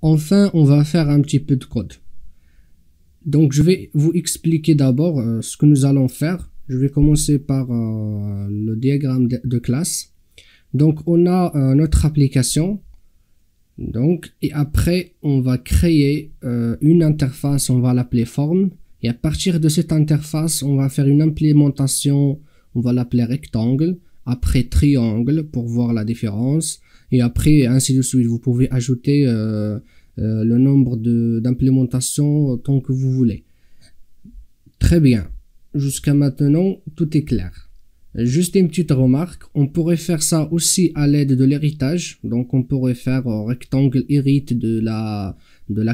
Enfin, on va faire un petit peu de code. Donc, je vais vous expliquer d'abord ce que nous allons faire. Je vais commencer par le diagramme de classe. Donc, on a notre application. Donc, et après, on va créer une interface, on va l'appeler form. Et à partir de cette interface, on va faire une implémentation, on va l'appeler rectangle. Après, triangle pour voir la différence. Et après, ainsi de suite. Vous pouvez ajouter le nombre d'implémentations tant que vous voulez. Très bien. Jusqu'à maintenant, tout est clair. Juste une petite remarque, on pourrait faire ça aussi à l'aide de l'héritage. Donc on pourrait faire rectangle hérite de la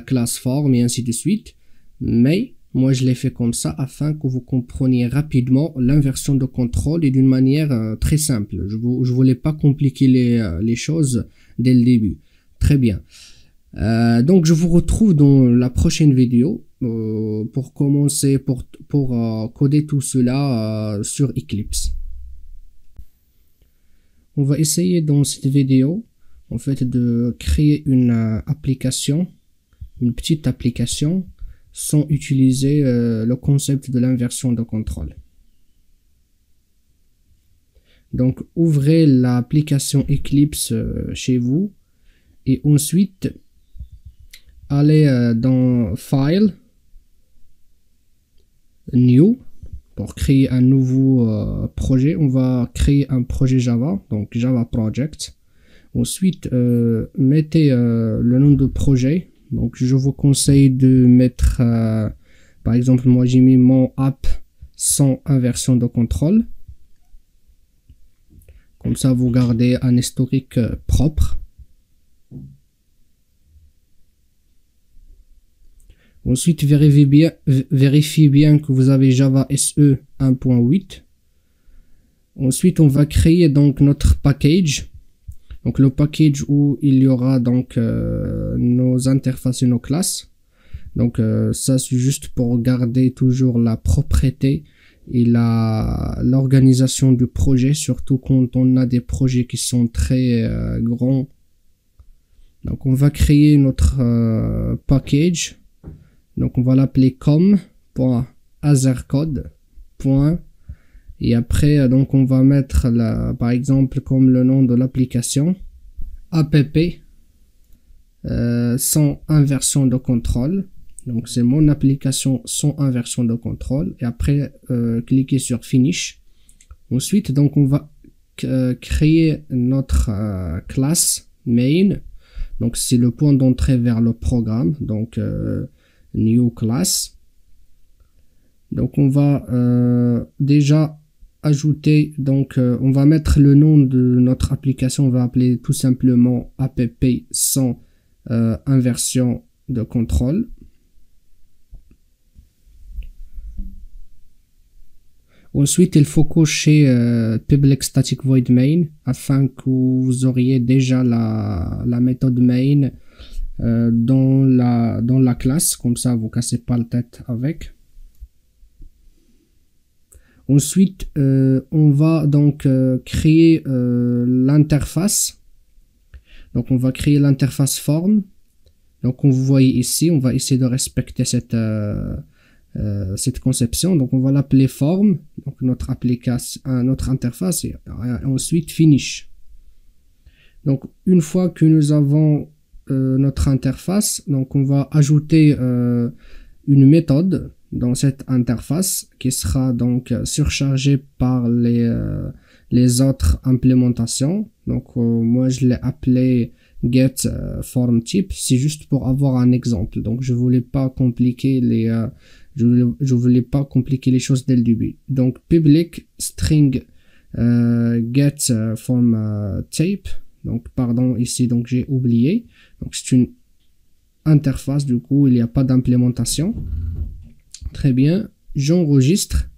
classe form et ainsi de suite. Mais moi je l'ai fait comme ça afin que vous compreniez rapidement l'inversion de contrôle et d'une manière très simple. Je voulais pas compliquer les choses dès le début. Très bien. Donc je vous retrouve dans la prochaine vidéo pour commencer, pour coder tout cela sur Eclipse. On va essayer dans cette vidéo en fait de créer une application, une petite application sans utiliser le concept de l'inversion de contrôle. Donc ouvrez l'application Eclipse chez vous et ensuite allez dans File, New. Pour créer un nouveau projet, on va créer un projet Java, donc Java Project. Ensuite, mettez le nom de projet. Donc, je vous conseille de mettre, par exemple, moi j'ai mis mon app sans inversion de contrôle. Comme ça, vous gardez un historique propre. Ensuite, vérifiez bien que vous avez Java SE 1.8. Ensuite, on va créer donc notre package. Donc le package où il y aura donc nos interfaces et nos classes. Donc ça c'est juste pour garder toujours la propreté et l'organisation du projet, surtout quand on a des projets qui sont très grands. Donc on va créer notre package. Donc on va l'appeler com.azercode. Et après donc on va mettre par exemple comme le nom de l'application app sans inversion de contrôle. Donc c'est mon application sans inversion de contrôle. Et après cliquez sur finish. Ensuite donc on va créer notre classe main. Donc c'est le point d'entrée vers le programme. Donc new class. Donc on va déjà ajouter, donc on va mettre le nom de notre application, on va appeler tout simplement app sans inversion de contrôle. Ensuite, il faut cocher public static void main afin que vous auriez déjà la méthode main dans la classe, comme ça vous cassez pas la tête avec. Ensuite, on va donc créer l'interface. Donc on va créer l'interface form. Donc comme vous voyez ici, on va essayer de respecter cette conception. Donc on va l'appeler form, donc notre application, notre interface, et ensuite finish. Donc une fois que nous avons notre interface, donc on va ajouter une méthode dans cette interface qui sera donc surchargée par les autres implémentations. Donc moi je l'ai appelé get form type, c'est juste pour avoir un exemple. Donc je voulais pas compliquer je voulais pas compliquer les choses dès le début. Donc public string get form type. Donc pardon, ici donc j'ai oublié. Donc c'est une interface, du coup il n'y a pas d'implémentation. Très bien, j'enregistre.